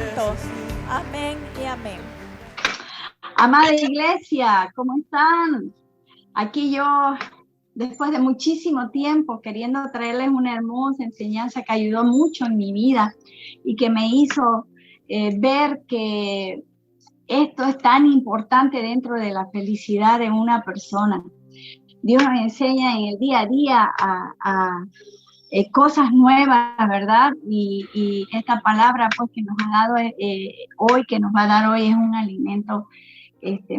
juntos. Amén y amén. Amada iglesia, ¿cómo están? Aquí yo, después de muchísimo tiempo, queriendo traerles una hermosa enseñanza que ayudó mucho en mi vida y que me hizo ver que esto es tan importante dentro de la felicidad de una persona. Dios nos enseña en el día a día a cosas nuevas, ¿verdad? Y esta palabra pues que nos ha dado hoy, que nos va a dar hoy, es un alimento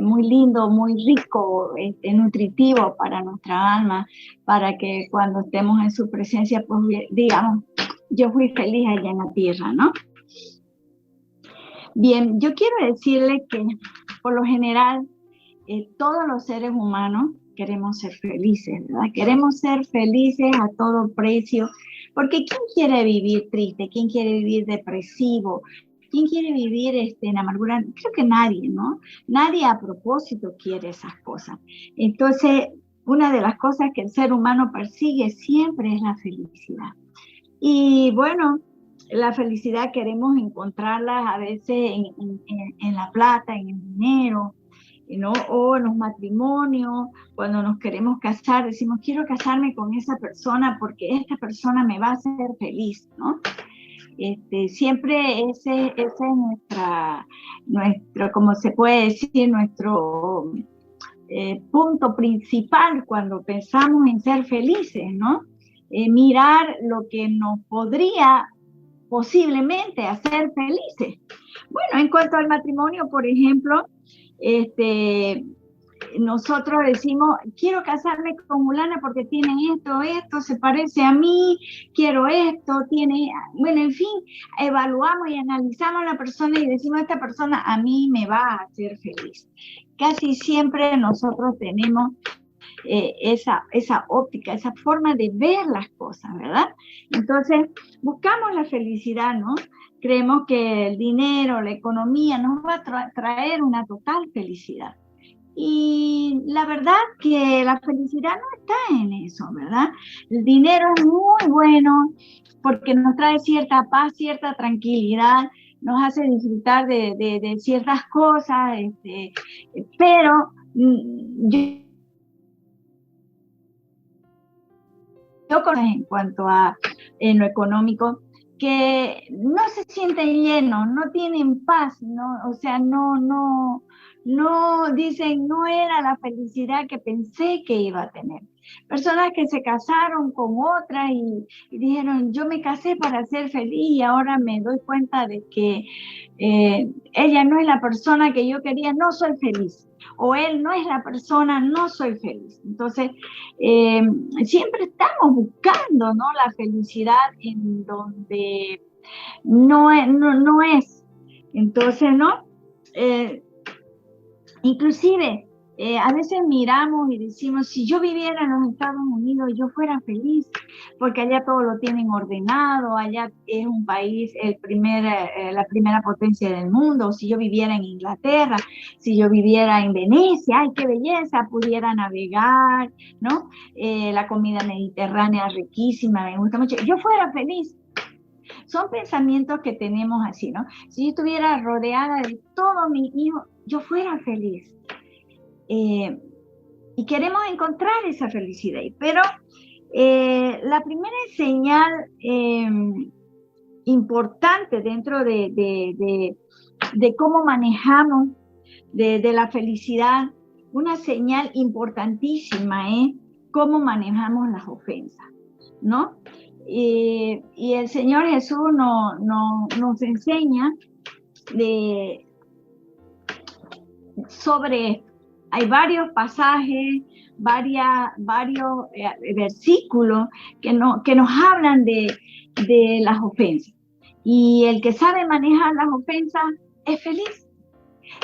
muy lindo, muy rico, nutritivo para nuestra alma, para que cuando estemos en su presencia, pues digamos, yo fui feliz allá en la tierra, ¿no? Bien, yo quiero decirle que por lo general todos los seres humanos queremos ser felices, ¿verdad? Queremos ser felices a todo precio, porque ¿quién quiere vivir triste? ¿Quién quiere vivir depresivo? ¿Quién quiere vivir en amargura? Creo que nadie, ¿no? Nadie a propósito quiere esas cosas. Entonces, una de las cosas que el ser humano persigue siempre es la felicidad. Y bueno, la felicidad queremos encontrarla a veces en la plata, en el dinero, ¿no? O en los matrimonios, cuando nos queremos casar, decimos, quiero casarme con esa persona porque esta persona me va a hacer feliz, ¿no? Siempre ese es nuestro, como se puede decir, nuestro punto principal cuando pensamos en ser felices, ¿no? Mirar lo que nos podría posiblemente hacer felices. Bueno, en cuanto al matrimonio, por ejemplo, nosotros decimos, quiero casarme con fulana porque tiene esto, se parece a mí, quiero esto, tiene, bueno, en fin, evaluamos y analizamos a la persona y decimos, esta persona a mí me va a hacer feliz. Casi siempre nosotros tenemos esa óptica, esa forma de ver las cosas, ¿verdad? Entonces, buscamos la felicidad, ¿no? Creemos que el dinero, la economía nos va a traer una total felicidad. Y la verdad que la felicidad no está en eso, ¿verdad? El dinero es muy bueno porque nos trae cierta paz, cierta tranquilidad, nos hace disfrutar de ciertas cosas, pero yo conozco en cuanto a en lo económico que no se sienten llenos, no tienen paz, ¿no? O sea, no dicen, no era la felicidad que pensé que iba a tener. Personas que se casaron con otras y dijeron, yo me casé para ser feliz y ahora me doy cuenta de que ella no es la persona que yo quería, no soy feliz. O él no es la persona, no soy feliz. Entonces, siempre estamos buscando, ¿no?, la felicidad en donde no es. Entonces, ¿no? Inclusive, a veces miramos y decimos, si yo viviera en los Estados Unidos, yo fuera feliz, porque allá todo lo tienen ordenado, allá es un país, la primera potencia del mundo. Si yo viviera en Inglaterra, si yo viviera en Venecia, ¡ay, qué belleza! Pudiera navegar, ¿no? La comida mediterránea riquísima, me gusta mucho. Yo fuera feliz. Son pensamientos que tenemos así, ¿no? Si yo estuviera rodeada de todos mis hijos, yo fuera feliz. Y queremos encontrar esa felicidad. Pero la primera señal importante dentro de cómo manejamos de la felicidad, una señal importantísima es cómo manejamos las ofensas, ¿no? Y el Señor Jesús nos enseña sobre esto. Hay varios pasajes, varios versículos que nos hablan de las ofensas. Y el que sabe manejar las ofensas es feliz.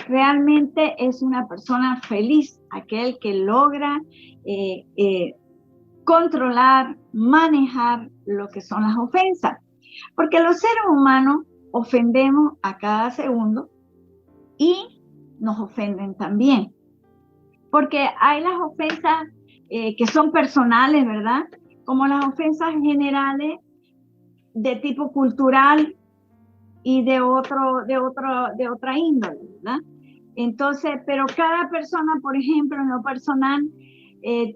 Realmente es una persona feliz, aquel que logra controlar, manejar lo que son las ofensas. Porque los seres humanos ofendemos a cada segundo y nos ofenden también. Porque hay las ofensas que son personales, ¿verdad? Como las ofensas generales de tipo cultural, y de otra índole, ¿verdad? Entonces, pero cada persona, por ejemplo, en lo personal,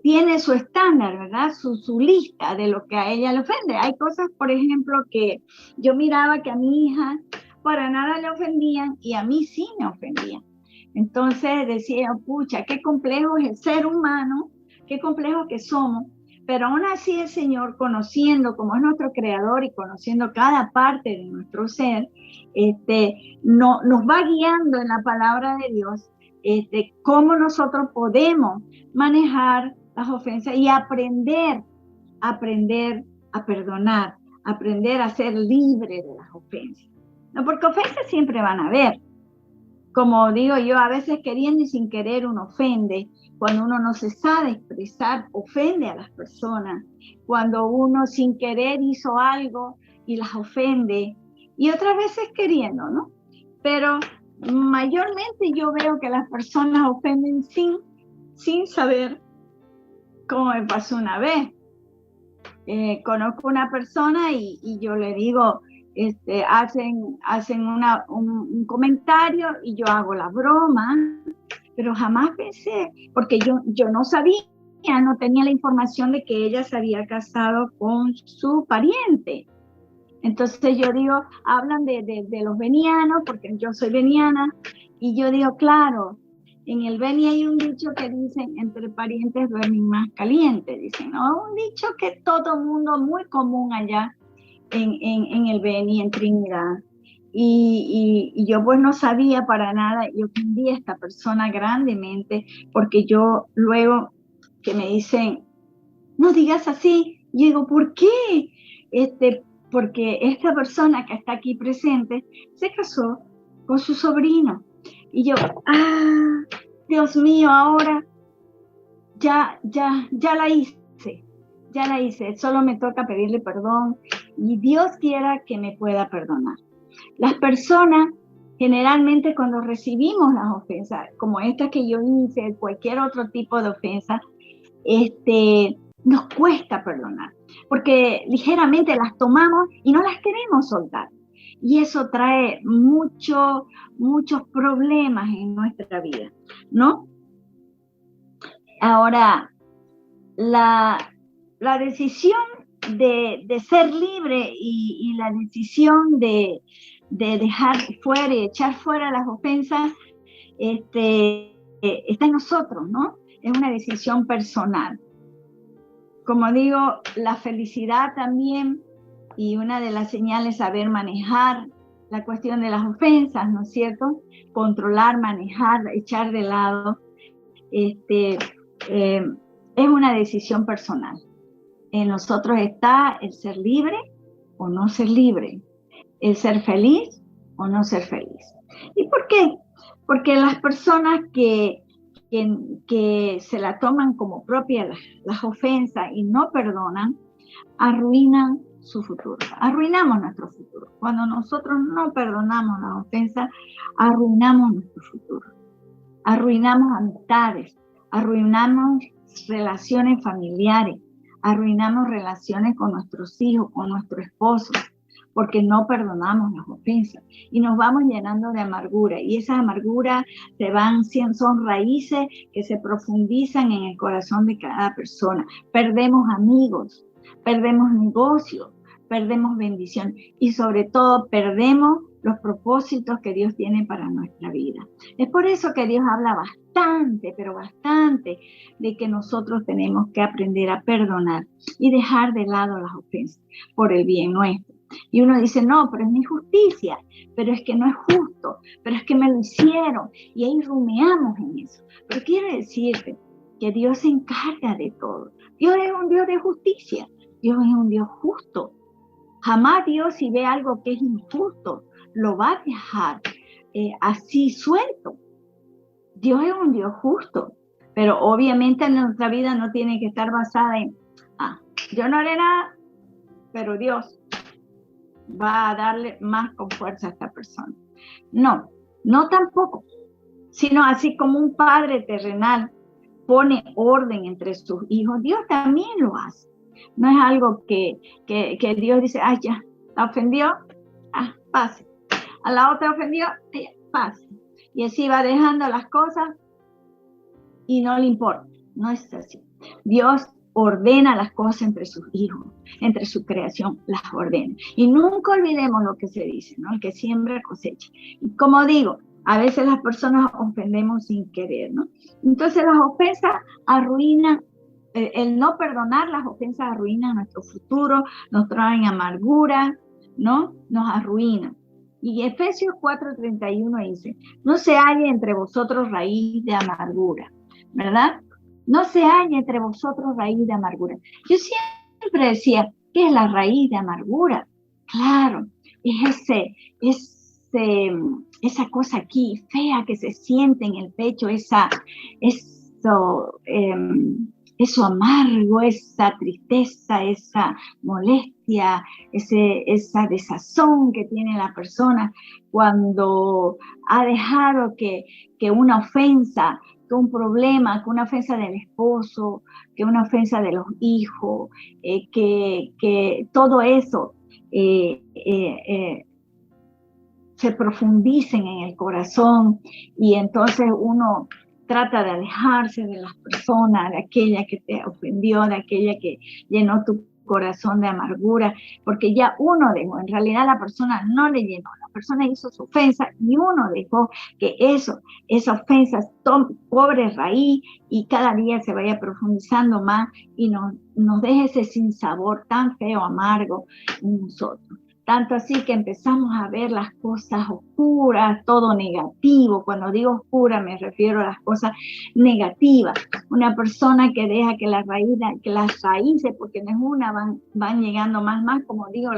tiene su estándar, ¿verdad? Su lista de lo que a ella le ofende. Hay cosas, por ejemplo, que yo miraba que a mi hija para nada le ofendían y a mí sí me ofendían. Entonces decía, pucha, qué complejo es el ser humano, qué complejo que somos, pero aún así el Señor, conociendo como es nuestro creador y conociendo cada parte de nuestro ser, no, nos va guiando en la palabra de Dios, cómo nosotros podemos manejar las ofensas y aprender a perdonar, aprender a ser libre de las ofensas. No, porque ofensas siempre van a haber. Como digo yo, a veces queriendo y sin querer uno ofende. Cuando uno no se sabe expresar, ofende a las personas. Cuando uno sin querer hizo algo y las ofende. Y otras veces queriendo, ¿no? Pero mayormente yo veo que las personas ofenden sin saber, como me pasó una vez. Conozco una persona y yo le digo, hacen un comentario y yo hago la broma, pero jamás pensé, porque yo no sabía, no tenía la información de que ella se había casado con su pariente. Entonces yo digo, hablan de los venianos, porque yo soy veniana, y yo digo, claro, en el Beni hay un dicho que dicen, entre parientes duermen más caliente, dicen, ¿no? Un dicho que todo mundo, muy común allá en el Beni, en Trinidad. Y yo pues no sabía para nada, y ofendí a esta persona grandemente, porque yo luego que me dicen, no digas así, yo digo, ¿por qué? Porque esta persona que está aquí presente se casó con su sobrino. Y yo, Dios mío, ahora ya la hice, solo me toca pedirle perdón y Dios quiera que me pueda perdonar. Las personas, generalmente cuando recibimos las ofensas, como esta que yo hice, cualquier otro tipo de ofensa, nos cuesta perdonar, porque ligeramente las tomamos y no las queremos soltar. Y eso trae muchos problemas en nuestra vida, ¿no? Ahora, la decisión de ser libre y la decisión de dejar fuera y echar fuera las ofensas, está en nosotros, ¿no? Es una decisión personal. Como digo, la felicidad también, y una de las señales es saber manejar la cuestión de las ofensas, ¿no es cierto? Controlar, manejar, echar de lado, es una decisión personal. En nosotros está el ser libre o no ser libre, el ser feliz o no ser feliz. ¿Y por qué? Porque las personas que se la toman como propia las ofensas y no perdonan, arruinan su futuro, arruinamos nuestro futuro. Cuando nosotros no perdonamos las ofensas, arruinamos nuestro futuro, arruinamos amistades, arruinamos relaciones familiares, arruinamos relaciones con nuestros hijos, con nuestro esposo, porque no perdonamos las ofensas y nos vamos llenando de amargura, y esas amarguras son raíces que se profundizan en el corazón de cada persona. Perdemos amigos, perdemos negocios, perdemos bendición y sobre todo perdemos los propósitos que Dios tiene para nuestra vida. Es por eso que Dios habla bastante, pero bastante, de que nosotros tenemos que aprender a perdonar y dejar de lado las ofensas por el bien nuestro. Y uno dice, no, pero es mi justicia, pero es que no es justo, pero es que me lo hicieron, y ahí rumeamos en eso. Pero quiero decirte que Dios se encarga de todo. Dios es un Dios de justicia, Dios es un Dios justo. Jamás Dios, si ve algo que es injusto, lo va a dejar así suelto. Dios es un Dios justo, pero obviamente nuestra vida no tiene que estar basada en, yo no haré nada, pero Dios va a darle más con fuerza a esta persona. No, no tampoco, sino así como un padre terrenal pone orden entre sus hijos, Dios también lo hace. No es algo que Dios dice, ya, ¿la ofendió? Pase. a la otra ofendió, paz. Y así va dejando las cosas y no le importa. No es así. Dios ordena las cosas entre sus hijos, entre su creación, las ordena. Y nunca olvidemos lo que se dice, ¿no? El que siembra cosecha. Y como digo, a veces las personas ofendemos sin querer, ¿no? Entonces las ofensas arruinan, el no perdonar las ofensas arruinan nuestro futuro, nos traen amargura, ¿no? Nos arruinan. Y Efesios 4:31 dice, no se halle entre vosotros raíz de amargura, ¿verdad? No se halle entre vosotros raíz de amargura. Yo siempre decía, ¿qué es la raíz de amargura? Claro, es esa cosa aquí fea que se siente en el pecho, eso amargo, esa tristeza, esa molestia, esa desazón que tiene la persona cuando ha dejado que una ofensa, que un problema, que una ofensa del esposo, que una ofensa de los hijos, que todo eso se profundicen en el corazón y entonces uno trata de alejarse de las personas, de aquella que te ofendió, de aquella que llenó tu corazón de amargura, porque ya uno dejó, en realidad la persona no le llenó, la persona hizo su ofensa y uno dejó que esa ofensa cobre raíz y cada día se vaya profundizando más y nos deje ese sinsabor tan feo, amargo en nosotros. Tanto así que empezamos a ver las cosas oscuras, todo negativo. Cuando digo oscura me refiero a las cosas negativas. Una persona que deja que las raíces, porque no es una, van llegando más, como digo,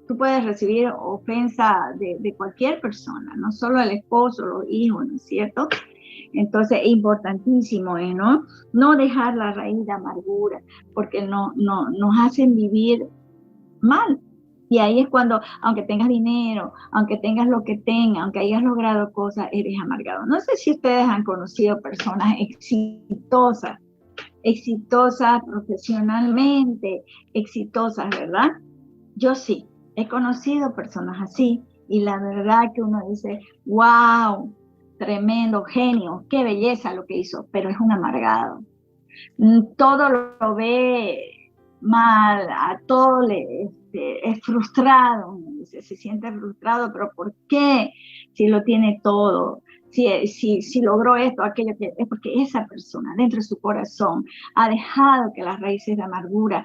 tú puedes recibir ofensa de cualquier persona, no solo el esposo, los hijos, ¿no es cierto? Entonces es importantísimo, ¿no? No dejar la raíz de amargura, porque nos hacen vivir mal. Y ahí es cuando, aunque tengas dinero, aunque tengas lo que tengas, aunque hayas logrado cosas, eres amargado. No sé si ustedes han conocido personas exitosas profesionalmente, exitosas, ¿verdad? Yo sí, he conocido personas así y la verdad que uno dice, wow, tremendo, genio, qué belleza lo que hizo, pero es un amargado. Todo lo ve mal, a todo es frustrado, se siente frustrado, pero ¿por qué? Si lo tiene todo, si logró esto, aquello, es porque esa persona dentro de su corazón ha dejado que las raíces de amargura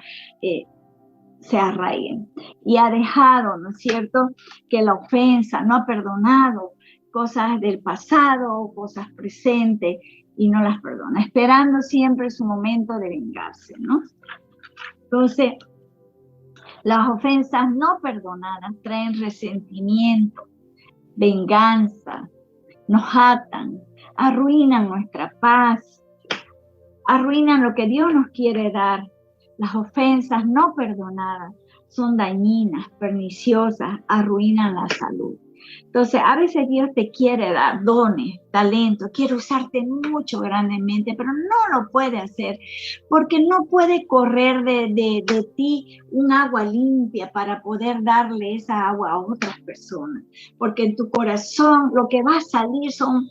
se arraiguen y ha dejado, ¿no es cierto?, que la ofensa, no ha perdonado cosas del pasado, cosas presentes y no las perdona, esperando siempre su momento de vengarse, ¿no? Entonces, las ofensas no perdonadas traen resentimiento, venganza, nos atan, arruinan nuestra paz, arruinan lo que Dios nos quiere dar. Las ofensas no perdonadas son dañinas, perniciosas, arruinan la salud. Entonces, a veces Dios te quiere dar dones, talentos, quiere usarte mucho grandemente, pero no lo puede hacer porque no puede correr de ti un agua limpia para poder darle esa agua a otras personas, porque en tu corazón lo que va a salir son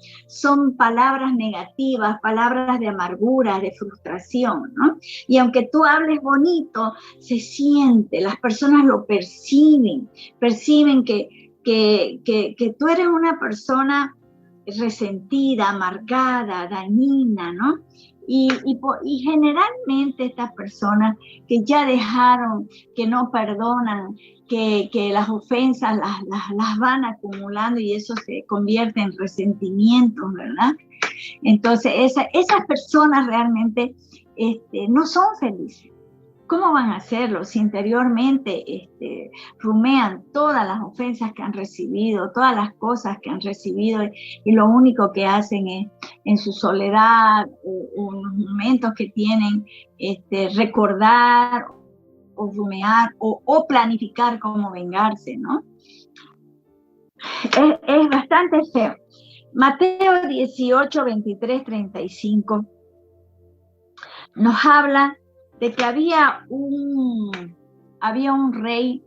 palabras negativas, palabras de amargura, de frustración, ¿no? Y aunque tú hables bonito, se siente, las personas lo perciben que tú eres una persona resentida, amargada, dañina, ¿no? Y generalmente estas personas que ya dejaron, que no perdonan, que las ofensas las van acumulando y eso se convierte en resentimientos, ¿verdad? Entonces esas personas realmente no son felices. ¿Cómo van a hacerlo si interiormente rumean todas las ofensas que han recibido, todas las cosas que han recibido y lo único que hacen es en su soledad o en los momentos que tienen recordar o rumear o planificar cómo vengarse, ¿no? Es bastante feo. Mateo 18, 23, 35 nos habla de que había un rey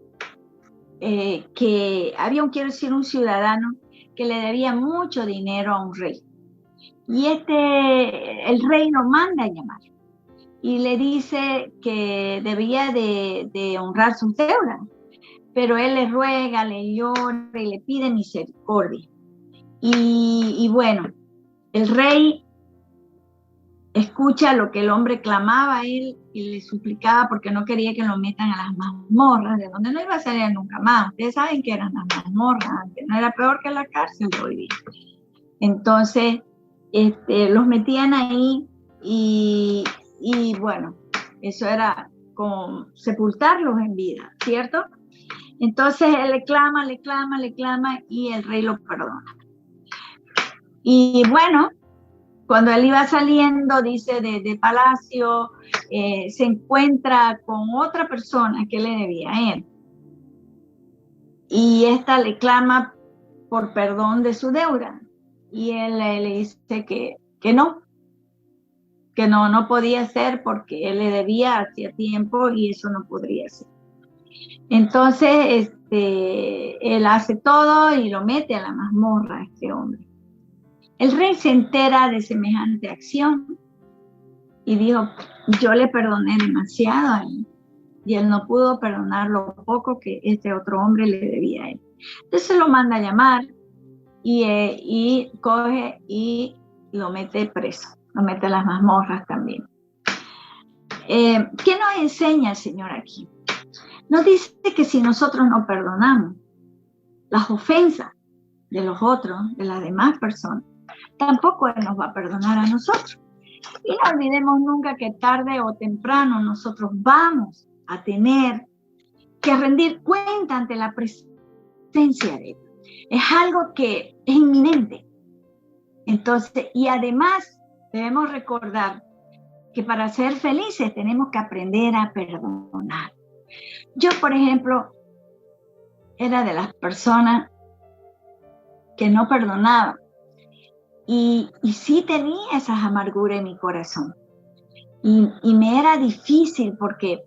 que había un ciudadano que le debía mucho dinero a un rey. Y el rey lo manda a llamar y le dice que debía de honrar sus deudas, pero él le ruega, le llora y le pide misericordia. Y bueno, el rey escucha lo que el hombre clamaba a él y le suplicaba porque no quería que lo metan a las mazmorras, de donde no iba a salir nunca más. Ustedes saben que eran las mazmorras antes, no era peor que la cárcel de hoy día. Entonces, los metían ahí y bueno, eso era como sepultarlos en vida, ¿cierto? Entonces él le clama y el rey lo perdona. Y bueno, cuando él iba saliendo, dice, de palacio, se encuentra con otra persona que le debía a él. Y esta le clama por perdón de su deuda. Y él le dice que no podía ser porque él le debía hacía tiempo y eso no podría ser. Entonces, él hace todo y lo mete a la mazmorra a este hombre. El rey se entera de semejante acción y dijo, yo le perdoné demasiado a él y él no pudo perdonar lo poco que este otro hombre le debía a él. Entonces lo manda a llamar y coge y lo mete preso, lo mete a las mazmorras también. ¿Qué nos enseña el Señor aquí? Nos dice que si nosotros no perdonamos las ofensas de los otros, de las demás personas, tampoco Él nos va a perdonar a nosotros. Y no olvidemos nunca que tarde o temprano nosotros vamos a tener que rendir cuenta ante la presencia de Él. Es algo que es inminente. Entonces, y además debemos recordar que para ser felices tenemos que aprender a perdonar. Yo, por ejemplo, era de las personas que no perdonaba. Y sí tenía esas amarguras en mi corazón. Y me era difícil porque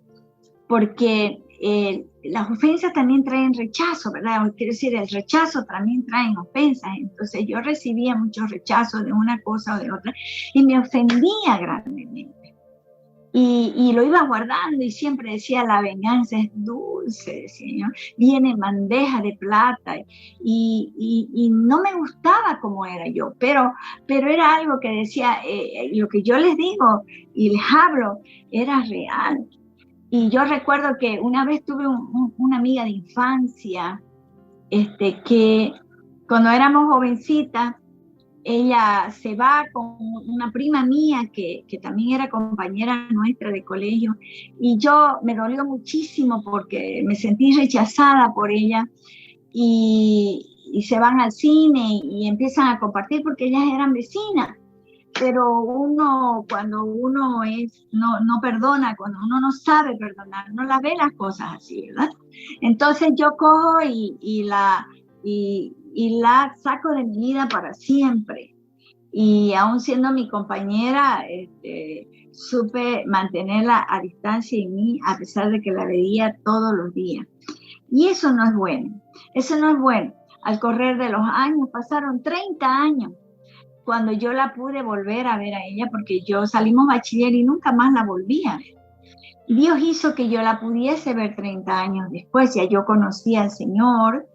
las ofensas también traen rechazo, ¿verdad? Quiero decir, el rechazo también trae ofensas. Entonces yo recibía muchos rechazos de una cosa o de otra y me ofendía grandemente. Y lo iba guardando y siempre decía, la venganza es dulce, decía, ¿no? Viene en bandeja de plata y no me gustaba como era yo, pero era algo que decía, lo que yo les digo y les hablo era real. Y yo recuerdo que una vez tuve una amiga de infancia que cuando éramos jovencitas, ella se va con una prima mía que también era compañera nuestra de colegio y yo me dolió muchísimo porque me sentí rechazada por ella y se van al cine y empiezan a compartir porque ellas eran vecinas. Pero cuando uno no perdona, cuando uno no sabe perdonar, no la ve las cosas así, ¿verdad? Entonces yo cojo y la saco de mi vida para siempre. Y aún siendo mi compañera, supe mantenerla a distancia de mí, a pesar de que la veía todos los días. Y eso no es bueno, eso no es bueno. Al correr de los años, pasaron 30 años, cuando yo la pude volver a ver a ella, porque yo salimos bachiller y nunca más la volví a ver. Dios hizo que yo la pudiese ver 30 años después, ya yo conocía al Señor,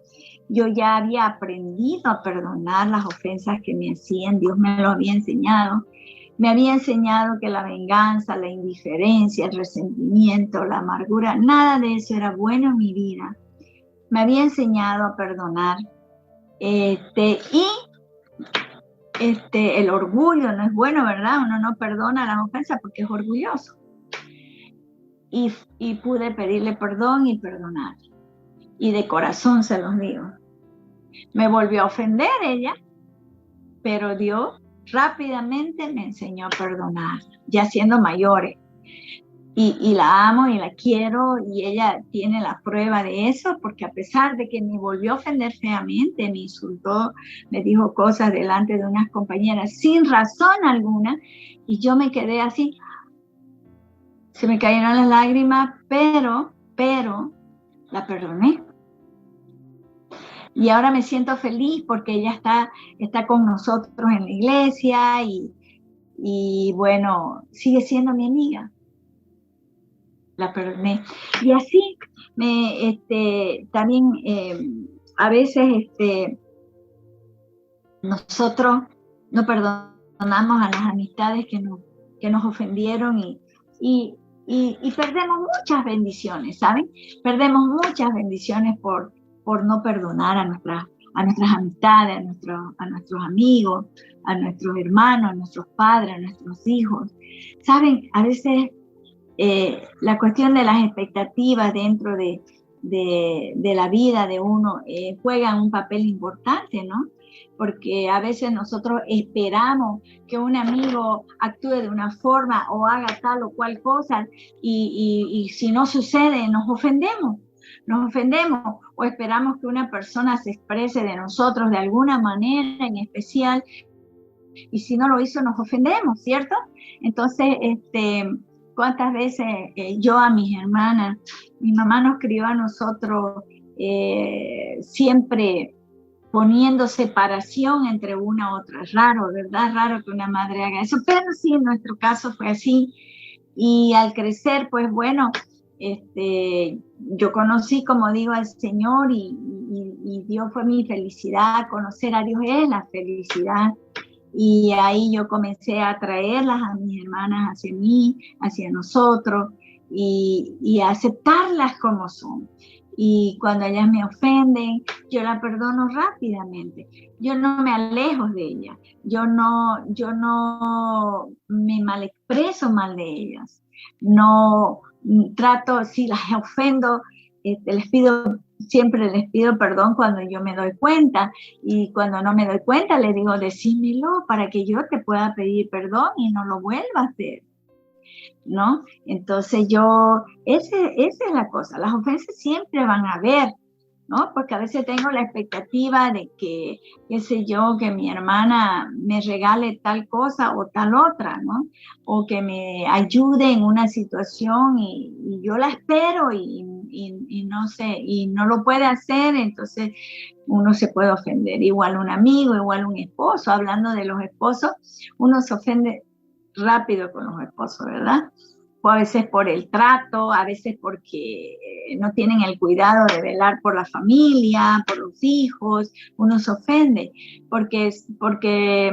yo ya había aprendido a perdonar las ofensas que me hacían, Dios me lo había enseñado. Me había enseñado que la venganza, la indiferencia, el resentimiento, la amargura, nada de eso era bueno en mi vida. Me había enseñado a perdonar. El orgullo no es bueno, ¿verdad? Uno no perdona las ofensas porque es orgulloso. Y pude pedirle perdón y perdonar. Y de corazón se los digo. Me volvió a ofender ella, pero Dios rápidamente me enseñó a perdonar, ya siendo mayores. Y la amo y la quiero y ella tiene la prueba de eso, porque a pesar de que me volvió a ofender feamente, me insultó, me dijo cosas delante de unas compañeras sin razón alguna, y yo me quedé así, se me cayeron las lágrimas, pero la perdoné. Y ahora me siento feliz porque ella está con nosotros en la iglesia y bueno, sigue siendo mi amiga. La perdoné. Y así, también a veces nosotros no perdonamos a las amistades que nos ofendieron y perdemos muchas bendiciones, ¿saben? Perdemos muchas bendiciones por no perdonar a nuestras amistades, a nuestros amigos, a nuestros hermanos, a nuestros padres, a nuestros hijos. ¿Saben? A veces la cuestión de las expectativas dentro de la vida de uno juegan un papel importante, ¿no? Porque a veces nosotros esperamos que un amigo actúe de una forma o haga tal o cual cosa y si no sucede nos ofendemos o esperamos que una persona se exprese de nosotros de alguna manera en especial y si no lo hizo nos ofendemos, ¿cierto? Entonces, cuántas veces yo a mis hermanas, mi mamá nos crió a nosotros siempre poniendo separación entre una u otra. Es raro, ¿verdad? Es raro que una madre haga eso, pero sí, en nuestro caso fue así. Y al crecer, pues bueno, yo conocí, como digo, al Señor y Dios fue mi felicidad. Conocer a Dios es la felicidad. Y ahí yo comencé a traerlas a mis hermanas hacia mí, hacia nosotros, y a aceptarlas como son. Y cuando ellas me ofenden, yo la perdono rápidamente. Yo no me alejo de ellas. Yo no me malexpreso mal de ellas. No trato, si las ofendo, siempre les pido perdón cuando yo me doy cuenta, y cuando no me doy cuenta les digo, decímelo para que yo te pueda pedir perdón y no lo vuelva a hacer, ¿no? Entonces esa es la cosa, las ofensas siempre van a haber, ¿no? Porque a veces tengo la expectativa de que, qué sé yo, que mi hermana me regale tal cosa o tal otra, ¿no? O que me ayude en una situación y yo la espero y no sé, y no lo puede hacer, entonces uno se puede ofender. Igual un amigo, igual un esposo. Hablando de los esposos, uno se ofende rápido con los esposos, ¿verdad? O a veces por el trato, a veces porque no tienen el cuidado de velar por la familia, por los hijos, uno se ofende, porque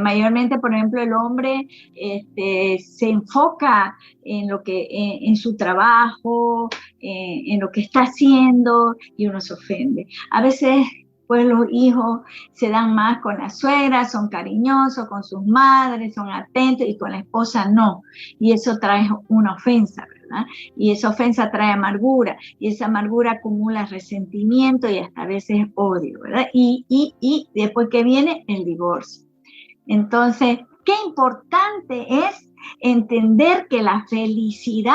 mayormente, por ejemplo, el hombre se enfoca en en su trabajo, en lo que está haciendo, y uno se ofende. A veces pues los hijos se dan más con la suegra, son cariñosos con sus madres, son atentos, y con la esposa no. Y eso trae una ofensa, ¿verdad? Y esa ofensa trae amargura, y esa amargura acumula resentimiento y hasta a veces odio, ¿verdad? Y después que viene el divorcio. Entonces, qué importante es entender que la felicidad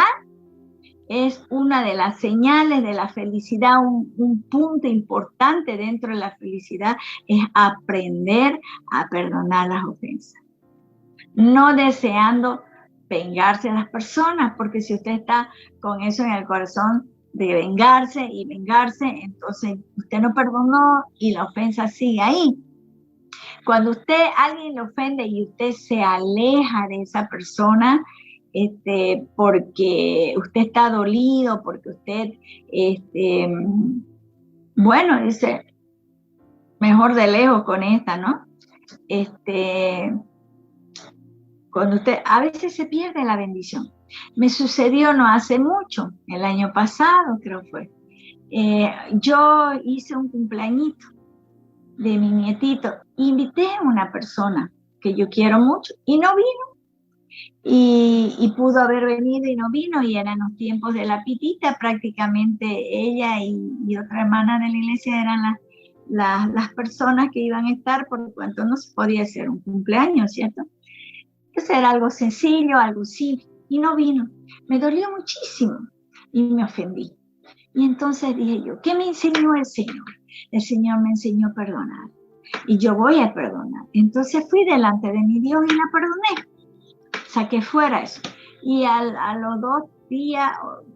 es una de las señales de la felicidad. Un punto importante dentro de la felicidad es aprender a perdonar las ofensas, no deseando vengarse a las personas, porque si usted está con eso en el corazón de vengarse y vengarse, entonces usted no perdonó y la ofensa sigue ahí. Cuando alguien le ofende y usted se aleja de esa persona, porque usted está dolido, porque usted, bueno, dice, mejor de lejos con esta, ¿no? Cuando a veces se pierde la bendición. Me sucedió no hace mucho, el año pasado creo fue. Yo hice un cumpleañito de mi nietito, invité a una persona que yo quiero mucho y no vino. Y pudo haber venido y no vino, y eran los tiempos de la pitita, prácticamente ella y otra hermana de la iglesia eran las personas que iban a estar, por cuanto no se podía hacer un cumpleaños, ¿cierto? Entonces era algo sencillo, algo simple, y no vino. Me dolió muchísimo y me ofendí. Y entonces dije yo, ¿qué me enseñó el Señor? El Señor me enseñó a perdonar, y yo voy a perdonar. Entonces fui delante de mi Dios y la perdoné. Saqué fuera eso. Y a los días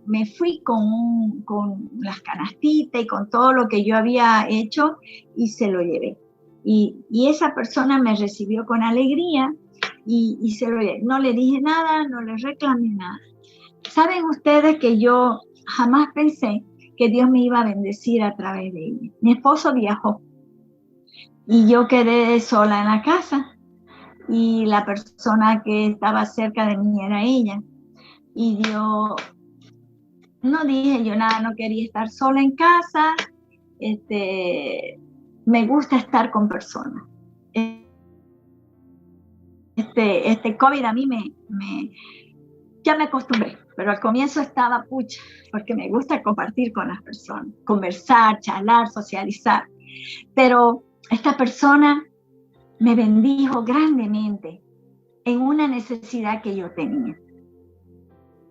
me fui con las canastitas y con todo lo que yo había hecho y se lo llevé. Y esa persona me recibió con alegría y se lo llevé. No le dije nada, no le reclamé nada. ¿Saben ustedes que yo jamás pensé que Dios me iba a bendecir a través de ella? Mi esposo viajó y yo quedé sola en la casa y la persona que estaba cerca de mí era ella. Y yo no dije yo nada, no quería estar sola en casa, me gusta estar con personas. COVID a mí ya me acostumbré, pero al comienzo estaba pucha, porque me gusta compartir con las personas, conversar, charlar, socializar. Pero esta persona me bendijo grandemente en una necesidad que yo tenía.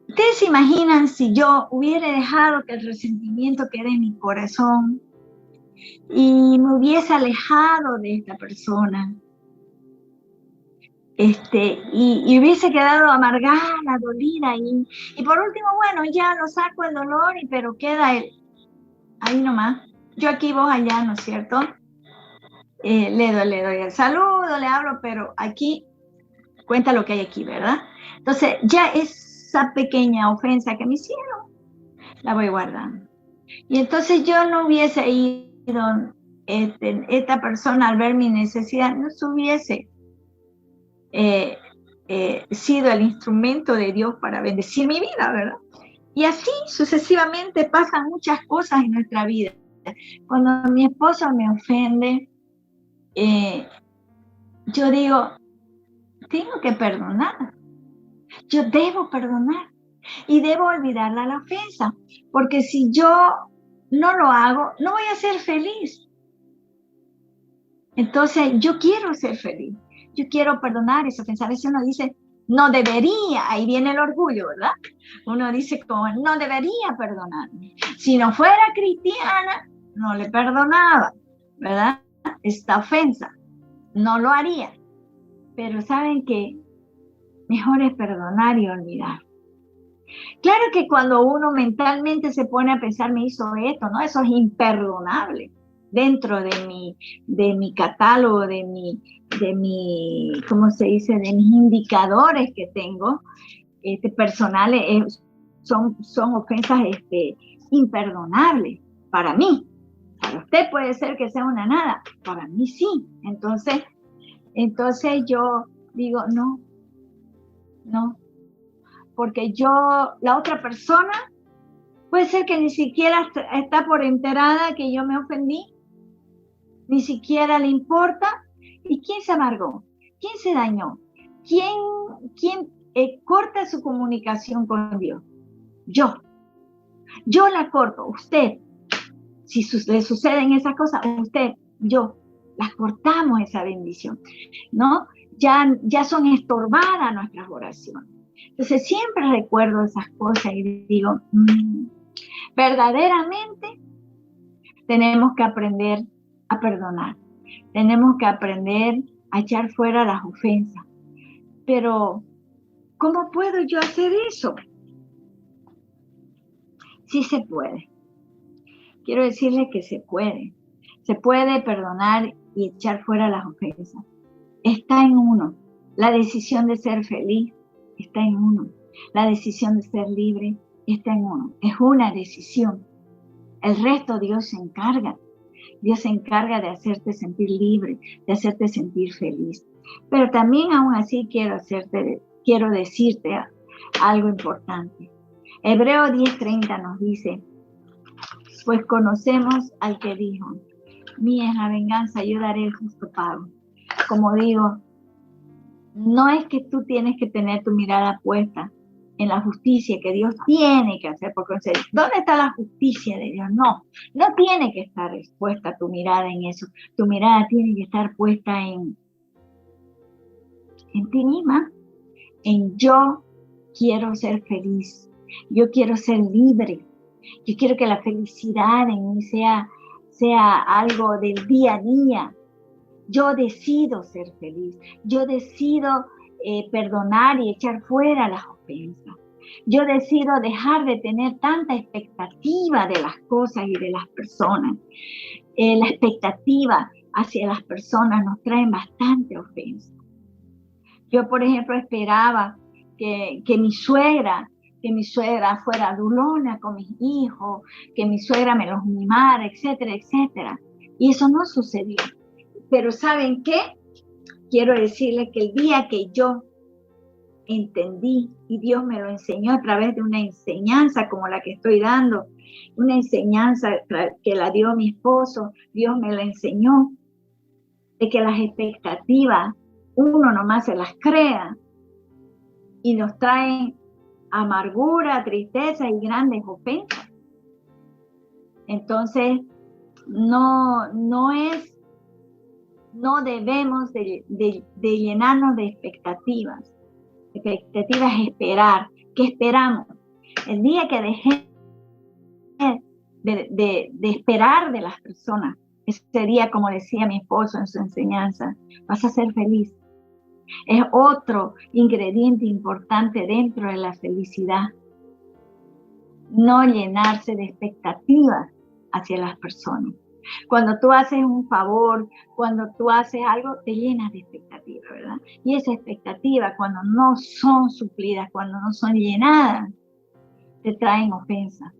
¿Ustedes se imaginan si yo hubiera dejado que el resentimiento quede en mi corazón y me hubiese alejado de esta persona? Y hubiese quedado amargada, dolida, y por último, bueno, ya lo saco el dolor, pero queda ahí nomás. Yo aquí, vos allá, ¿no es cierto? Le doy el saludo, le hablo, pero aquí cuenta lo que hay aquí, ¿verdad? Entonces, ya esa pequeña ofensa que me hicieron, la voy guardando. Y entonces yo no hubiese ido, esta persona al ver mi necesidad, no se hubiese sido el instrumento de Dios para bendecir mi vida, ¿verdad? Y así sucesivamente pasan muchas cosas en nuestra vida. Cuando mi esposo me ofende, yo digo, tengo que perdonar. Yo debo perdonar y debo olvidar la ofensa, porque si yo no lo hago, no voy a ser feliz. Entonces, yo quiero ser feliz. Yo quiero perdonar esa ofensa. A veces uno dice, no debería, ahí viene el orgullo, ¿verdad? Uno dice como, no debería perdonarme. Si no fuera cristiana, no le perdonaba, ¿verdad? Esta ofensa, no lo haría. Pero ¿saben qué? Mejor es perdonar y olvidar. Claro que cuando uno mentalmente se pone a pensar, me hizo esto, ¿no? Eso es imperdonable dentro de mi catálogo, de mi, ¿cómo se dice? De mis indicadores que tengo personales, son ofensas imperdonables para mí. Para usted puede ser que sea una nada, para mí sí. Entonces yo digo, no, porque la otra persona puede ser que ni siquiera está por enterada que yo me ofendí, ni siquiera le importa. ¿Y quién se amargó? ¿Quién se dañó? ¿Quién corta su comunicación con Dios? Yo la corto. Usted, si le suceden esas cosas, yo, las cortamos esa bendición, ¿no? Ya son estorbadas nuestras oraciones. Entonces siempre recuerdo esas cosas y digo, verdaderamente tenemos que aprender a perdonar. Tenemos que aprender a echar fuera las ofensas. Pero, ¿cómo puedo yo hacer eso? Sí se puede. Quiero decirles que se puede. Se puede perdonar y echar fuera las ofensas. Está en uno. La decisión de ser feliz está en uno. La decisión de ser libre está en uno. Es una decisión. El resto Dios se encarga. Dios se encarga de hacerte sentir libre, de hacerte sentir feliz. Pero también aún así quiero decirte algo importante. Hebreo 10:30 nos dice, pues conocemos al que dijo, mía es la venganza, yo daré el justo pago. Como digo, no es que tú tienes que tener tu mirada puesta en la justicia que Dios tiene que hacer, porque ¿dónde está la justicia de Dios? No tiene que estar expuesta tu mirada en eso. Tu mirada tiene que estar puesta en ti misma, en yo quiero ser feliz, yo quiero ser libre, yo quiero que la felicidad en mí sea algo del día a día. Yo decido ser feliz, yo decido perdonar y echar fuera las ofensas. Yo decido dejar de tener tanta expectativa de las cosas y de las personas. La expectativa hacia las personas nos traen bastante ofensa. Yo, por ejemplo, esperaba que mi suegra fuera adulona con mis hijos, que mi suegra me los mimara, etcétera, etcétera. Y eso no sucedió. Pero ¿saben qué? Quiero decirles que el día que yo entendí y Dios me lo enseñó a través de una enseñanza como la que estoy dando, una enseñanza que la dio mi esposo, Dios me la enseñó, de que las expectativas uno nomás se las crea y nos traen amargura, tristeza y grandes ofensas. Entonces, no debemos de llenarnos de expectativas. Expectativa es esperar. ¿Qué esperamos? El día que dejé de esperar de las personas, ese día, como decía mi esposo en su enseñanza, vas a ser feliz. Es otro ingrediente importante dentro de la felicidad. No llenarse de expectativas hacia las personas. Cuando tú haces un favor, cuando tú haces algo, te llenas de expectativa, ¿verdad? Y esa expectativa, cuando no son suplidas, cuando no son llenadas, te traen ofensas.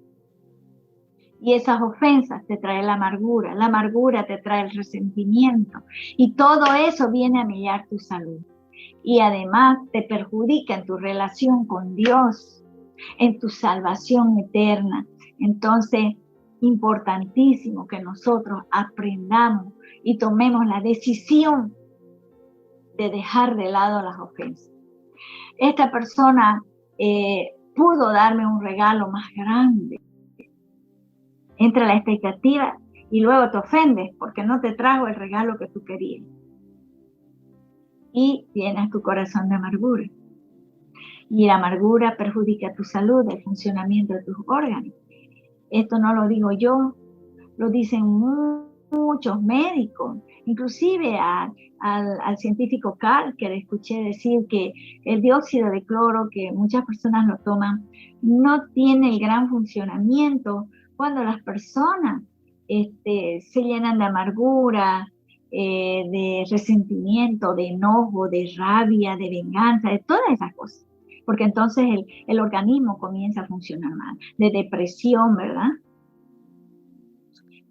Y esas ofensas te traen la amargura te trae el resentimiento. Y todo eso viene a millar tu salud. Y además te perjudica en tu relación con Dios, en tu salvación eterna. Entonces, importantísimo que nosotros aprendamos y tomemos la decisión de dejar de lado las ofensas. Esta persona pudo darme un regalo más grande. Entra la expectativa y luego te ofendes porque no te trajo el regalo que tú querías. Y llenas tu corazón de amargura. Y la amargura perjudica tu salud, el funcionamiento de tus órganos. Esto no lo digo yo, lo dicen muchos médicos, inclusive al científico Carl, que le escuché decir que el dióxido de cloro, que muchas personas lo toman, no tiene el gran funcionamiento cuando las personas se llenan de amargura, de resentimiento, de enojo, de rabia, de venganza, de todas esas cosas. Porque entonces el organismo comienza a funcionar mal, de depresión, ¿verdad?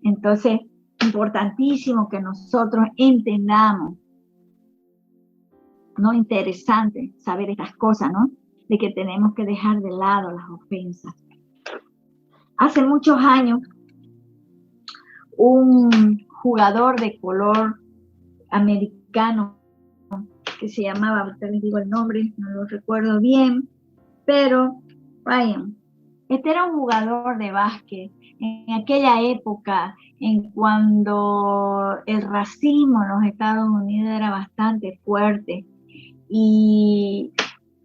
Entonces, importantísimo que nosotros entendamos, ¿no? Interesante saber estas cosas, ¿no? De que tenemos que dejar de lado las ofensas. Hace muchos años, un jugador de color americano que se llamaba, ahorita les digo el nombre, no lo recuerdo bien, pero Ryan, este era un jugador de básquet en aquella época en cuando el racismo en los Estados Unidos era bastante fuerte y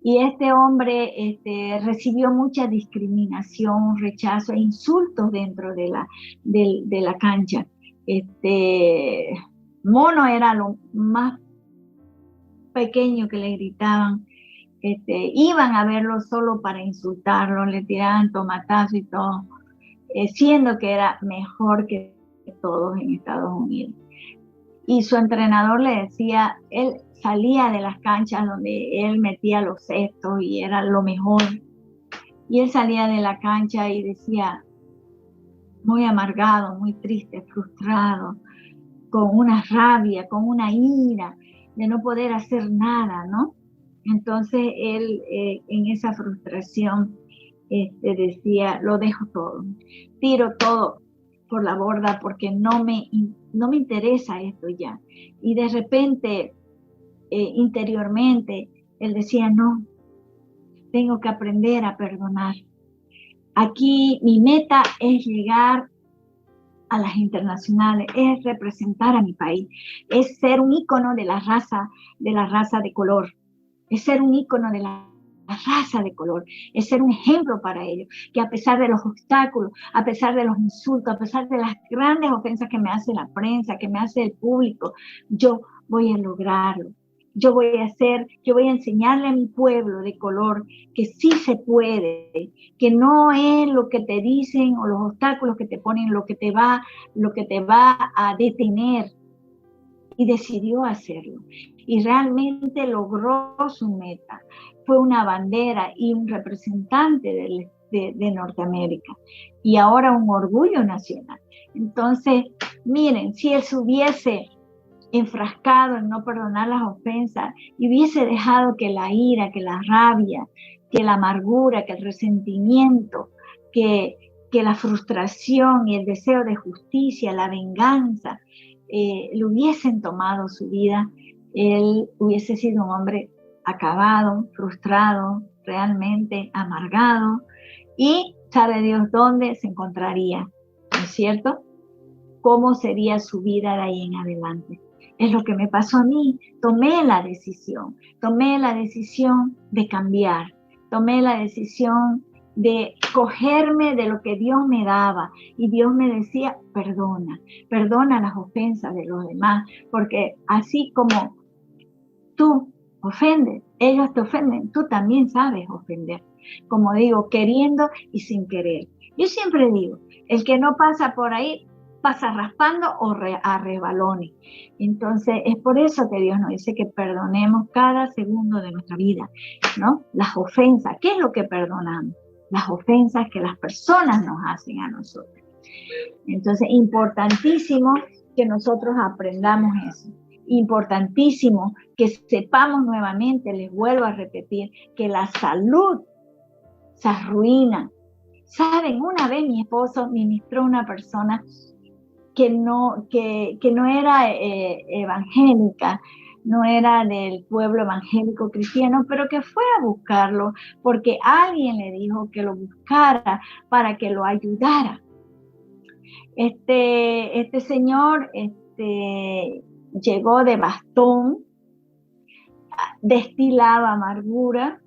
este hombre recibió mucha discriminación, rechazo e insultos dentro de la cancha. Mono era lo más pequeño que le gritaban. Iban a verlo solo para insultarlo, le tiraban tomatazos y todo, siendo que era mejor que todos en Estados Unidos. Y su entrenador le decía, él salía de las canchas donde él metía los cestos y era lo mejor. Y él salía de la cancha y decía, muy amargado, muy triste, frustrado, con una rabia, con una ira de no poder hacer nada, ¿no? Entonces él en esa frustración decía, lo dejo todo, tiro todo por la borda porque no me interesa esto ya. Y de repente, interiormente, él decía, no, tengo que aprender a perdonar. Aquí mi meta es llegar a las internacionales, es representar a mi país, es ser un ícono de la raza de color, es ser un ícono de la raza de color, es ser un ejemplo para ellos, que a pesar de los obstáculos, a pesar de los insultos, a pesar de las grandes ofensas que me hace la prensa, que me hace el público, yo voy a lograrlo. yo voy a enseñarle a mi pueblo de color que sí se puede, que no es lo que te dicen o los obstáculos que te ponen lo que te va a detener. Y decidió hacerlo. Y realmente logró su meta. Fue una bandera y un representante de Norteamérica. Y ahora un orgullo nacional. Entonces, miren, si él se hubiese enfrascado en no perdonar las ofensas y hubiese dejado que la ira, que la rabia, que la amargura, que el resentimiento, que la frustración y el deseo de justicia, la venganza, le hubiesen tomado su vida, él hubiese sido un hombre acabado, frustrado, realmente amargado, y sabe Dios dónde se encontraría, ¿no es cierto? ¿Cómo sería su vida de ahí en adelante? Es lo que me pasó a mí. Tomé la decisión de cambiar, tomé la decisión de cogerme de lo que Dios me daba, y Dios me decía, perdona las ofensas de los demás, porque así como tú ofendes, ellos te ofenden, tú también sabes ofender, como digo, queriendo y sin querer. Yo siempre digo, el que no pasa por ahí pasa raspando o a resbalones. Entonces es por eso que Dios nos dice que perdonemos cada segundo de nuestra vida, ¿no? Las ofensas, ¿qué es lo que perdonamos? Las ofensas que las personas nos hacen a nosotros. Entonces, importantísimo que nosotros aprendamos eso. Importantísimo que sepamos nuevamente, les vuelvo a repetir, que la salud se arruina. Saben, una vez mi esposo ministró a una persona que no era evangélica, no era del pueblo evangélico cristiano, pero que fue a buscarlo porque alguien le dijo que lo buscara para que lo ayudara. Este señor llegó de bastón, destilaba amargura,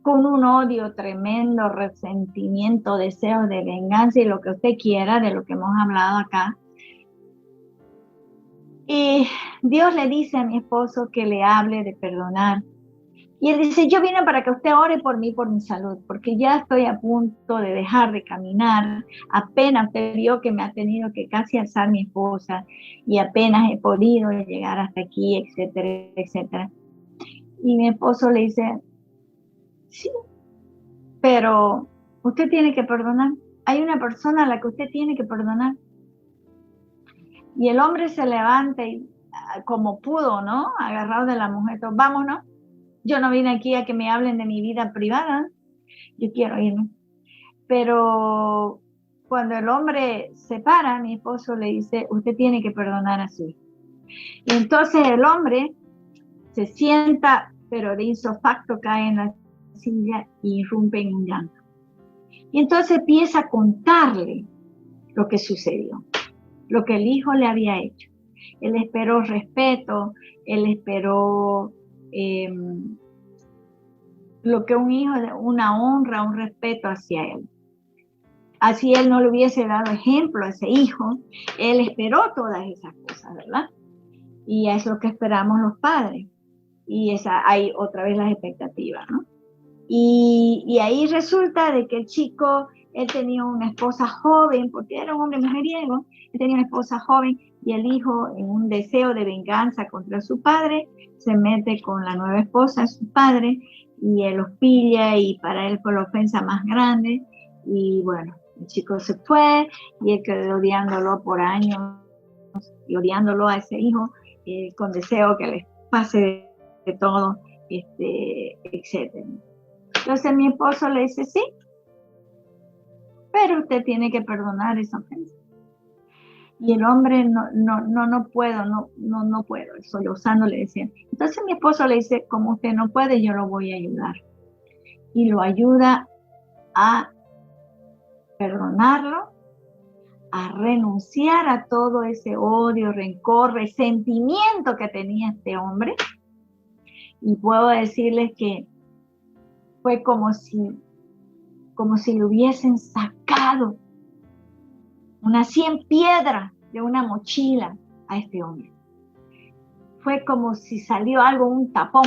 con un odio tremendo, resentimiento, deseos de venganza y lo que usted quiera, de lo que hemos hablado acá. Y Dios le dice a mi esposo que le hable de perdonar. Y él dice, yo vine para que usted ore por mí, por mi salud, porque ya estoy a punto de dejar de caminar. Apenas usted vio que me ha tenido que casi alzar mi esposa y apenas he podido llegar hasta aquí, etcétera, etcétera. Y mi esposo le dice, sí, pero usted tiene que perdonar. Hay una persona a la que usted tiene que perdonar. Y el hombre se levanta y como pudo, ¿no? Agarrado de la mujer, vámonos. Yo no vine aquí a que me hablen de mi vida privada. Yo quiero irme. Pero cuando el hombre se para, mi esposo le dice, usted tiene que perdonar a su hijo. Y entonces el hombre se sienta, pero de insofacto cae en la silla y irrumpe en un llanto. Y entonces empieza a contarle lo que sucedió, lo que el hijo le había hecho. Él esperó respeto, él esperó lo que un hijo, una honra, un respeto hacia él. Así él no le hubiese dado ejemplo a ese hijo, él esperó todas esas cosas, ¿verdad? Y es lo que esperamos los padres. Y hay otra vez las expectativas, ¿no? Y ahí resulta de que el chico, él tenía una esposa joven, porque era un hombre mujeriego, él tenía una esposa joven, y el hijo, en un deseo de venganza contra su padre, se mete con la nueva esposa de su padre, y él los pilla, y para él fue la ofensa más grande, y bueno, el chico se fue, y él quedó odiándolo por años, y odiándolo a ese hijo, con deseo que les pase de todo, etcétera. Entonces mi esposo le dice, sí, pero usted tiene que perdonar esa ofensa. Y el hombre, no puedo, sollozando le decía. Entonces mi esposo le dice, como usted no puede, yo lo voy a ayudar. Y lo ayuda a perdonarlo, a renunciar a todo ese odio, rencor, resentimiento que tenía este hombre. Y puedo decirles que fue como si le hubiesen sacado unas 100 piedras de una mochila a este hombre. fue como si salió algo, un tapón.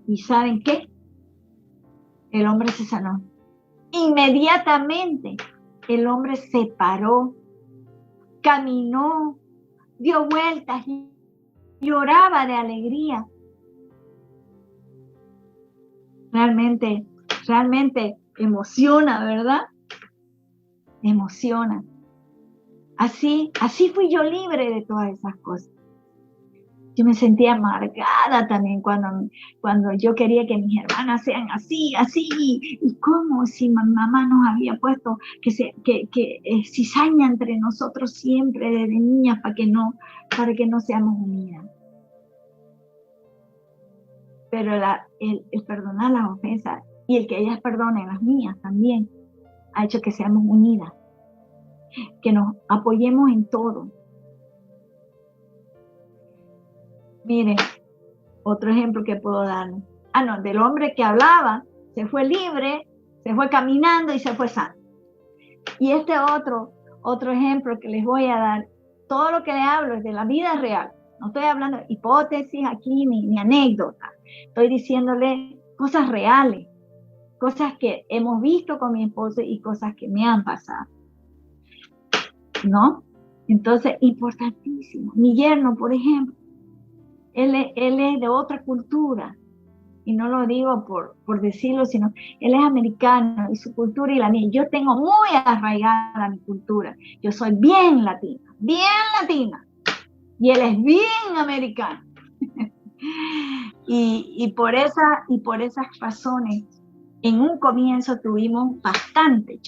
¿Y saben qué? El hombre se sanó. Inmediatamente el hombre se paró, caminó, dio vueltas y lloraba de alegría. Realmente emociona, ¿verdad? Emociona. Así fui yo libre de todas esas cosas. Yo me sentía amargada también cuando yo quería que mis hermanas sean así. Y cómo si mamá nos había puesto que cizaña entre nosotros siempre desde niñas para que no seamos unidas. Pero el perdonar las ofensas y el que ellas perdonen las mías también ha hecho que seamos unidas, que nos apoyemos en todo. Miren, otro ejemplo que puedo dar. Del hombre que hablaba, se fue libre, se fue caminando y se fue sano. Y este otro ejemplo que les voy a dar, todo lo que les hablo es de la vida real. No estoy hablando de hipótesis aquí ni anécdotas. Estoy diciéndole cosas reales, cosas que hemos visto con mi esposo y cosas que me han pasado. ¿No? Entonces, importantísimo. Mi yerno, por ejemplo, él es de otra cultura, y no lo digo por decirlo, sino él es americano y su cultura y la mía. Yo tengo muy arraigada mi cultura. Yo soy bien latina, y él es bien americano. y por esas razones, en un comienzo tuvimos bastante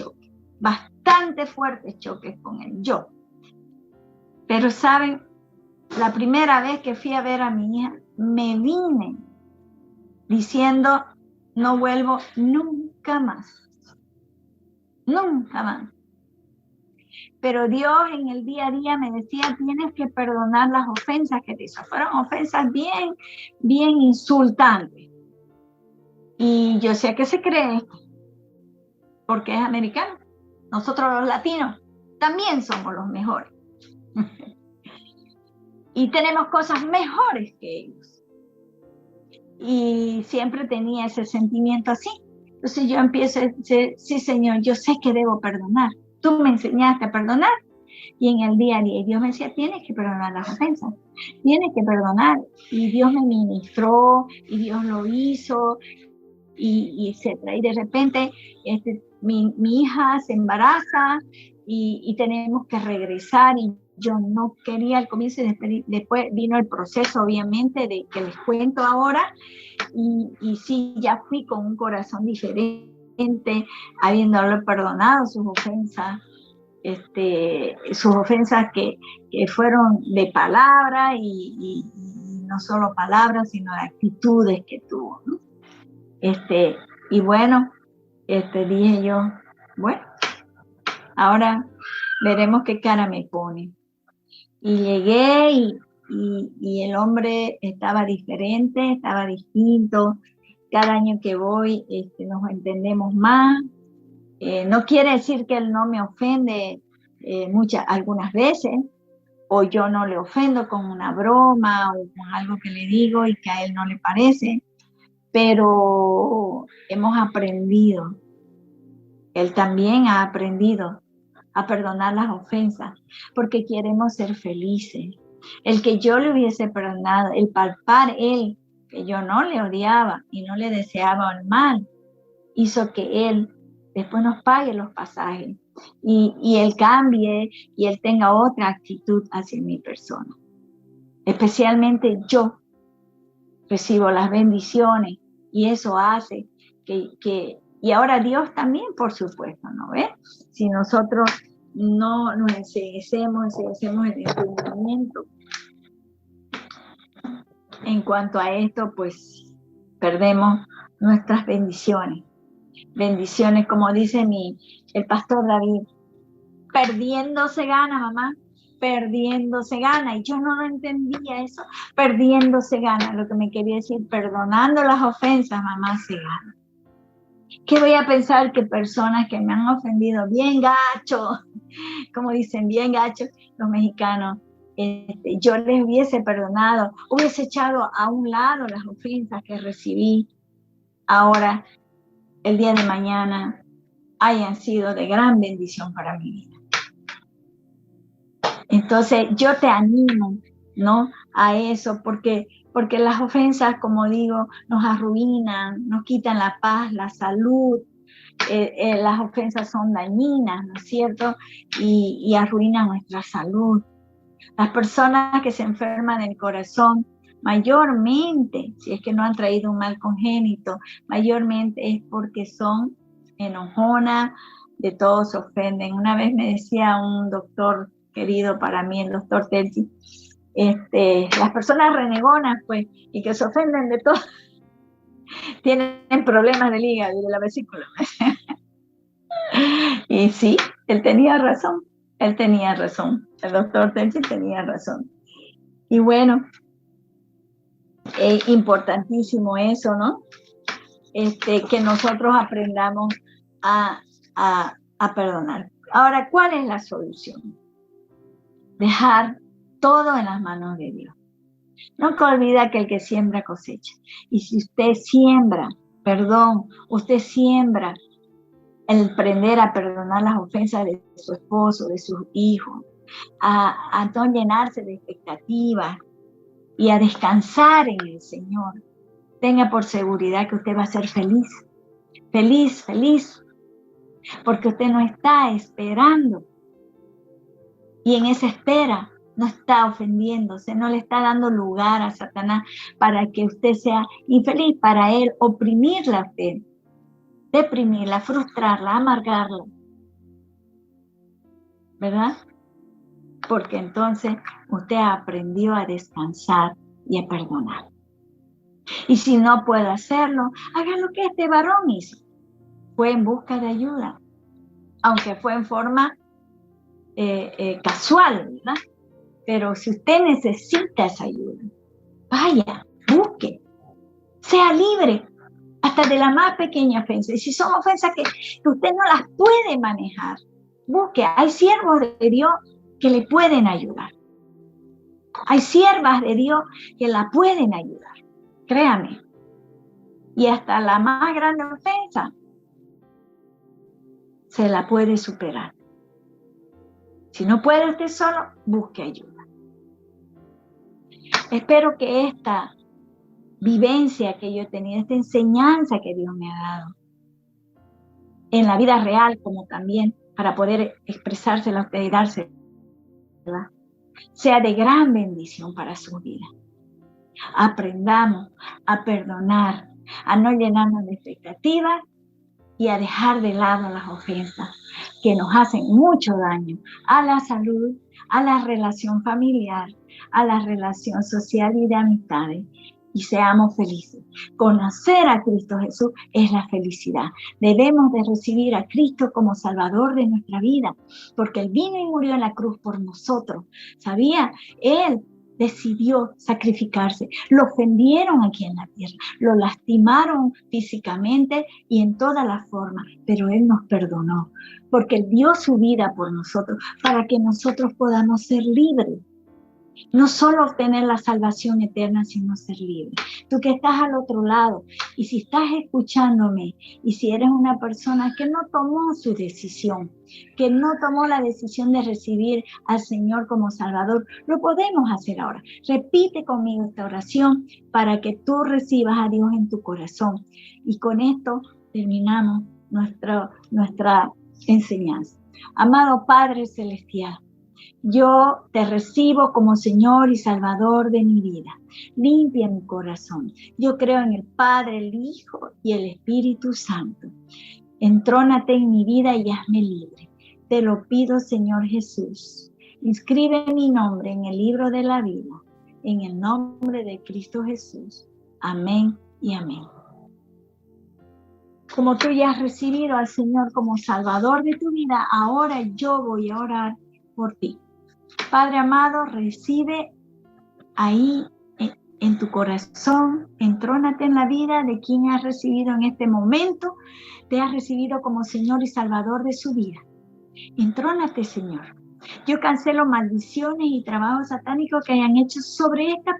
fuertes choques con él, yo. Pero saben, la primera vez que fui a ver a mi hija, me vine diciendo, no vuelvo nunca más. Nunca más. Pero Dios en el día a día me decía, tienes que perdonar las ofensas que te hizo. Fueron ofensas bien insultantes. Y yo sé que se cree, porque es americano. Nosotros los latinos también somos los mejores. Y tenemos cosas mejores que ellos. Y siempre tenía ese sentimiento así. Entonces yo empiezo a decir, sí, Señor, yo sé que debo perdonar. Tú me enseñaste a perdonar. Y en el día a día, Dios me decía, tienes que perdonar las ofensas. Tienes que perdonar. Y Dios me ministró, y Dios lo hizo, y etcétera. Y de repente, mi hija se embaraza, y tenemos que regresar, y yo no quería al comienzo, y después vino el proceso, obviamente, de que les cuento ahora, y sí, ya fui con un corazón diferente, habiéndole perdonado sus ofensas que fueron de palabra, y no solo palabras, sino de actitudes que tuvo, ¿no? Y bueno, dije yo, bueno, ahora veremos qué cara me pone. Y llegué y el hombre estaba diferente, estaba distinto. Cada año que voy nos entendemos más. No quiere decir que él no me ofende algunas veces, o yo no le ofendo con una broma o con algo que le digo y que a él no le parece, pero hemos aprendido. Él también ha aprendido a perdonar las ofensas, porque queremos ser felices. El que yo le hubiese perdonado, el palpar él, que yo no le odiaba y no le deseaba el mal, hizo que él después nos pague los pasajes y él cambie y él tenga otra actitud hacia mi persona. Especialmente yo recibo las bendiciones y eso hace y ahora Dios también, por supuesto, ¿no ves? Si nosotros no nos enseguecemos el entendimiento en cuanto a esto, pues perdemos nuestras bendiciones. Bendiciones, como dice el pastor David, perdiendo se gana, mamá, perdiendo se gana. Y yo no lo entendía eso, perdiendo se gana. Lo que me quería decir, perdonando las ofensas, mamá, se gana. ¿Qué voy a pensar que personas que me han ofendido bien gacho, como dicen bien gacho los mexicanos, yo les hubiese perdonado, hubiese echado a un lado las ofensas que recibí, ahora, el día de mañana, hayan sido de gran bendición para mi vida. Entonces, yo te animo, ¿no?, a eso, porque las ofensas, como digo, nos arruinan, nos quitan la paz, la salud. Las ofensas son dañinas, ¿no es cierto? Y arruinan nuestra salud. Las personas que se enferman del corazón, mayormente, si es que no han traído un mal congénito, mayormente es porque son enojonas, de todos se ofenden. Una vez me decía un doctor querido para mí, el doctor Telchi, las personas renegonas, pues, y que se ofenden de todo, tienen problemas del hígado y de la vesícula. Y sí, él tenía razón, el doctor Telchi tenía razón. Y bueno, es importantísimo eso, ¿no? Que nosotros aprendamos a perdonar. Ahora, ¿cuál es la solución? Dejar todo en las manos de Dios. No te olvida que el que siembra cosecha. Y si usted siembra perdón, usted siembra el aprender a perdonar las ofensas de su esposo, de sus hijos, a no llenarse de expectativas y a descansar en el Señor, tenga por seguridad que usted va a ser feliz, feliz, feliz, porque usted no está esperando. Y en esa espera no está ofendiéndose, no le está dando lugar a Satanás para que usted sea infeliz, para él oprimirla a usted, deprimirla, frustrarla, amargarla, ¿verdad? Porque entonces usted aprendió a descansar y a perdonar. Y si no puede hacerlo, haga lo que este varón hizo. Fue en busca de ayuda, aunque fue en forma casual, ¿verdad? Pero si usted necesita esa ayuda, vaya, busque, sea libre, hasta de la más pequeña ofensa. Y si son ofensas que usted no las puede manejar, busque. Hay siervos de Dios que le pueden ayudar. Hay siervas de Dios que la pueden ayudar, créame. Y hasta la más grande ofensa se la puede superar. Si no puede usted solo, busque ayuda. Espero que esta vivencia que yo he tenido, esta enseñanza que Dios me ha dado, en la vida real como también para poder expresársela a usted y dársela, sea de gran bendición para su vida. Aprendamos a perdonar, a no llenarnos de expectativas y a dejar de lado las ofensas que nos hacen mucho daño a la salud, a la relación familiar, a la relación social y de amistades. Y seamos felices. Conocer a Cristo Jesús es la felicidad. Debemos de recibir a Cristo como Salvador de nuestra vida, porque Él vino y murió en la cruz por nosotros. ¿Sabía? Él decidió sacrificarse. Lo ofendieron aquí en la tierra, lo lastimaron físicamente y en todas las formas, pero Él nos perdonó, porque Él dio su vida por nosotros, para que nosotros podamos ser libres. No solo obtener la salvación eterna, sino ser libre. Tú que estás al otro lado, y si estás escuchándome, y si eres una persona que no tomó su decisión, que no tomó la decisión de recibir al Señor como Salvador, lo podemos hacer ahora. Repite conmigo esta oración para que tú recibas a Dios en tu corazón. Y con esto terminamos nuestra enseñanza. Amado Padre Celestial, yo te recibo como Señor y Salvador de mi vida. Limpia mi corazón. Yo creo en el Padre, el Hijo y el Espíritu Santo. Entrónate en mi vida y hazme libre. Te lo pido, Señor Jesús. Inscribe mi nombre en el libro de la vida. En el nombre de Cristo Jesús. Amén y amén. Como tú ya has recibido al Señor como Salvador de tu vida, ahora yo voy a orar por ti. Padre amado, recibe ahí en tu corazón, entrónate en la vida de quien has recibido en este momento, te has recibido como Señor y Salvador de su vida. Entrónate, Señor, Yo cancelo maldiciones y trabajos satánicos que hayan hecho sobre esta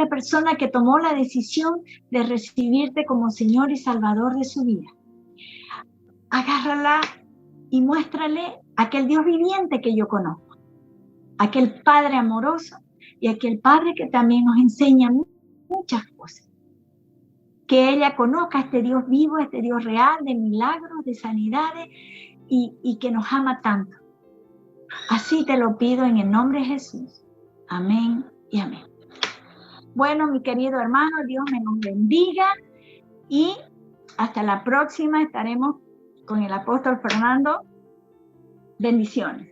persona que tomó la decisión de recibirte como Señor y Salvador de su vida. Agárrala y muéstrale aquel Dios viviente que yo conozco, aquel Padre amoroso y aquel Padre que también nos enseña muchas cosas. Que ella conozca a este Dios vivo, a este Dios real, de milagros, de sanidades y que nos ama tanto. Así te lo pido en el nombre de Jesús. Amén y amén. Bueno, mi querido hermano, Dios me nos bendiga y hasta la próxima estaremos con el apóstol Fernando. Bendiciones.